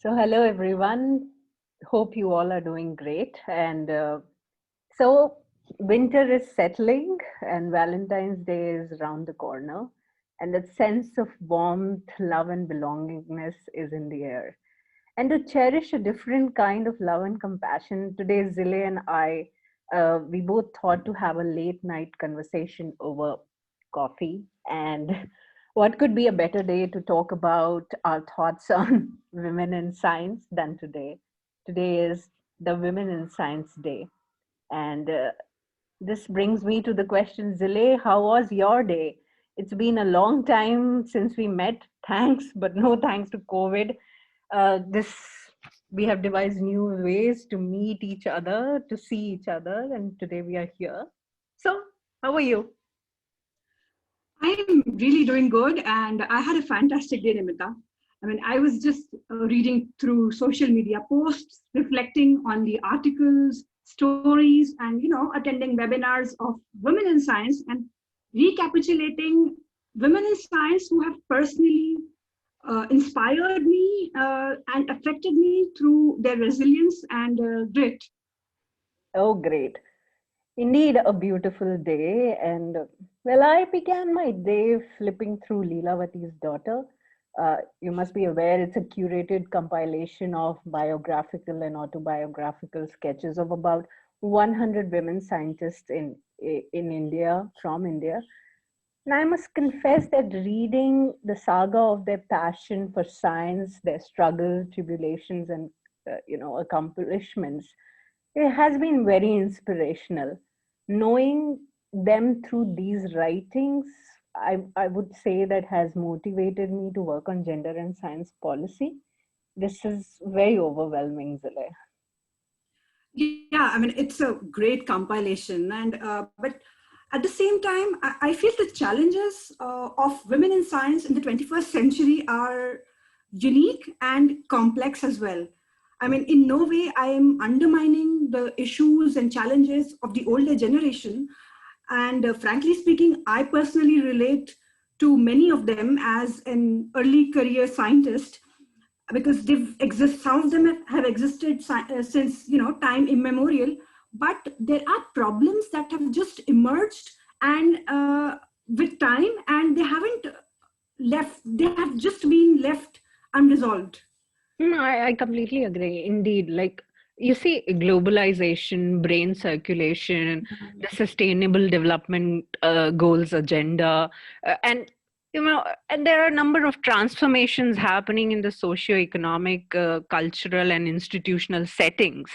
Hello everyone. Hope you all are doing great. And winter is settling, and Valentine's Day is around the corner, and that sense of warmth, love, and belongingness is in the air. And to cherish a different kind of love and compassion, today Zile and I, we both thought to have a late night conversation over coffee. And what could be a better day to talk about our thoughts on women in science than today? Today is the Women in Science Day. And this brings me to the question, Zile, how was your day? It's been a long time since we met. Thanks, but no thanks to COVID. This we have devised new ways to meet each other, to see each other, and today we are here. So, how are you? I'm really doing good, and I had a fantastic day, Nimita. I mean, I was just reading through social media posts, reflecting on the articles, stories, and attending webinars of women in science and recapitulating women in science who have personally inspired me and affected me through their resilience and grit. Oh, great. Indeed, a beautiful day. And I began my day flipping through Leelavati's Daughter. You must be aware it's a curated compilation of biographical and autobiographical sketches of about 100 women scientists in India, from India. And I must confess that reading the saga of their passion for science, their struggle, tribulations, and accomplishments, it has been very inspirational. Knowing them through these writings, I would say that has motivated me to work on gender and science policy. This is very overwhelming, Zile. Yeah, I mean, it's a great compilation, and but at the same time, I feel the challenges of women in science in the 21st century are unique and complex as well. I mean, in no way I am undermining the issues and challenges of the older generation. And frankly speaking, I personally relate to many of them as an early career scientist because they've exist. Some of them have existed since time immemorial, but there are problems that have just emerged and with time, and they haven't left. They have just been left unresolved. I completely agree. Indeed, like you see, globalization, brain circulation, the sustainable development goals agenda, and and there are a number of transformations happening in the socio-economic, cultural, and institutional settings,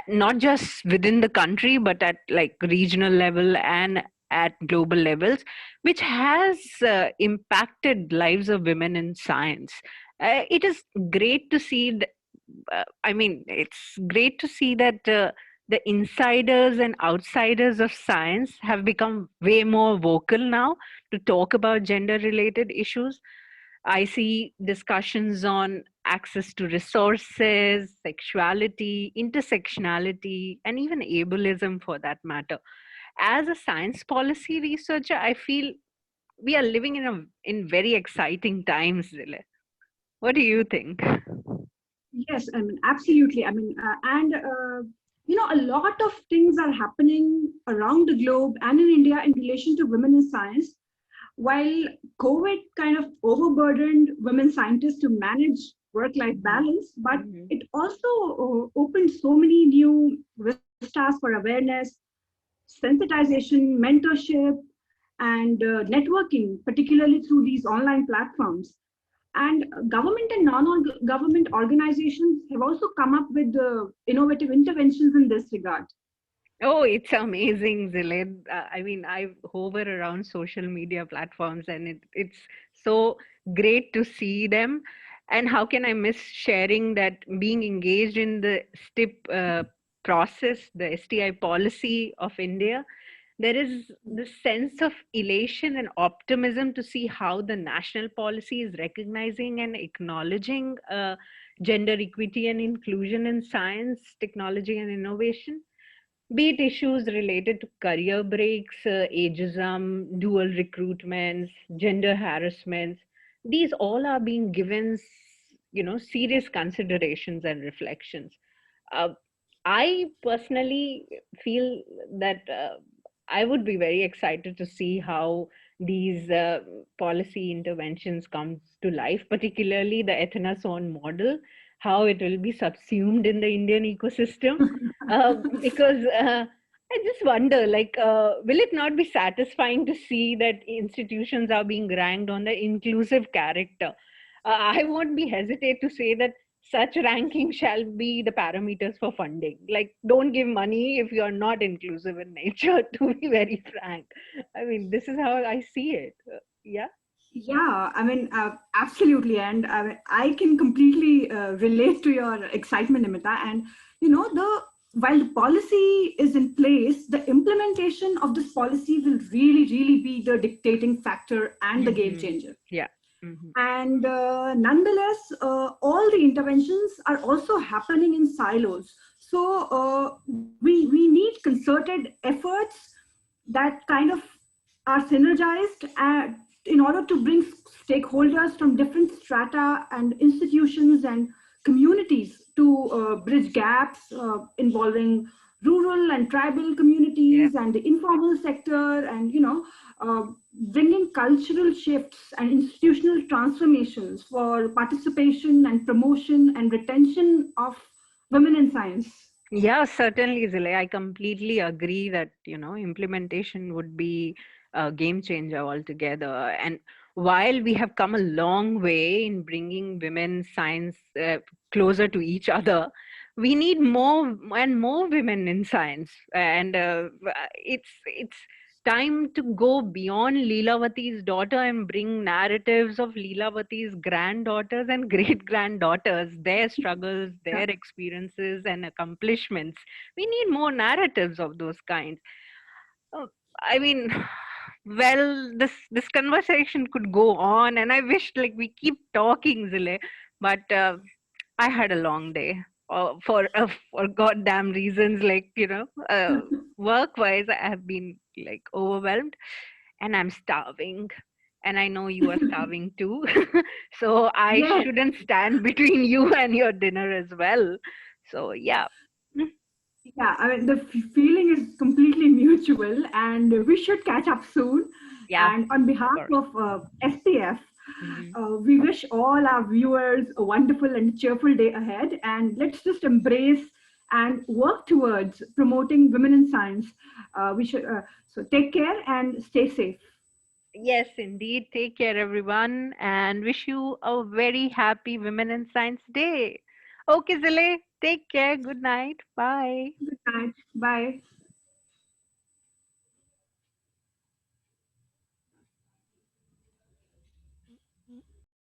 not just within the country, but at like regional level and at global levels, which has impacted lives of women in science. It is great to see it's great to see that the insiders and outsiders of science have become way more vocal now to talk about gender related issues. I see discussions on access to resources, sexuality, intersectionality, and even ableism for that matter. As a science policy researcher, I feel we are living in very exciting times, Zile. What do you think? Yes, I mean, absolutely. I mean, and a lot of things are happening around the globe and in India in relation to women in science. While COVID kind of overburdened women scientists to manage work-life balance, but Mhm. it also opened so many new vistas for awareness, sensitization, mentorship, and networking, particularly through these online platforms. And government and non-government organizations have also come up with innovative interventions in this regard. Oh, it's amazing, Ziled. I hover around social media platforms and it's so great to see them. And how can I miss sharing that being engaged in the STIP process, the STI policy of India? There is this sense of elation and optimism to see how the national policy is recognizing and acknowledging gender equity and inclusion in science, technology, and innovation, be it issues related to career breaks, ageism, dual recruitments, gender harassments. These all are being given serious considerations and reflections. uh, I personally feel that I would be very excited to see how these policy interventions comes to life, particularly the Ethnason model, how it will be subsumed in the Indian ecosystem. Because I just wonder, like, will it not be satisfying to see that institutions are being ranked on the inclusive character? I won't be hesitate to say that such ranking shall be the parameters for funding. Like, don't give money if you're not inclusive in nature, to be very frank. I mean, this is how I see it. Yeah. Yeah, I mean, absolutely. And I can completely relate to your excitement, Nimita. And, while the policy is in place, the implementation of this policy will really, really be the dictating factor and the game Hmm. changer. Yeah. Hmm. And nonetheless, all the interventions are also happening in silos. So we need concerted efforts that kind of are synergized in order to bring stakeholders from different strata and institutions and communities to bridge gaps involving rural and tribal Yeah. communities and the informal sector, and uh, bringing cultural shifts and institutional transformations for participation and promotion and retention of women in science. Yeah, certainly, Zile. I completely agree that, implementation would be a game changer altogether. And while we have come a long way in bringing women science closer to each other, we need more and more women in science. And it's time to go beyond Leelavati's daughter and bring narratives of Leelavati's granddaughters and great granddaughters, their struggles, Yeah. their experiences, and accomplishments. We need more narratives of those kinds. Uh, I mean, well, this conversation could go on, and I wish like we keep talking, Zile, but I had a long day for goddamn reasons, like work wise. I have been like overwhelmed, and I'm starving, and I know you are starving too. So I Yes. shouldn't stand between you and your dinner as well. So yeah. Mm, Yeah, I mean, the feeling is completely mutual, and we should catch up soon. yeah, And on of behalf course. of SPF, Hmm. we wish all our viewers a wonderful and cheerful day ahead. And let's just embrace and work towards promoting women in science. We should so take care and stay safe. Yes, indeed. Take care, everyone, and wish you a very happy Women in Science Day. Okay, Zile, take care. Good night. Bye. Good night. Bye.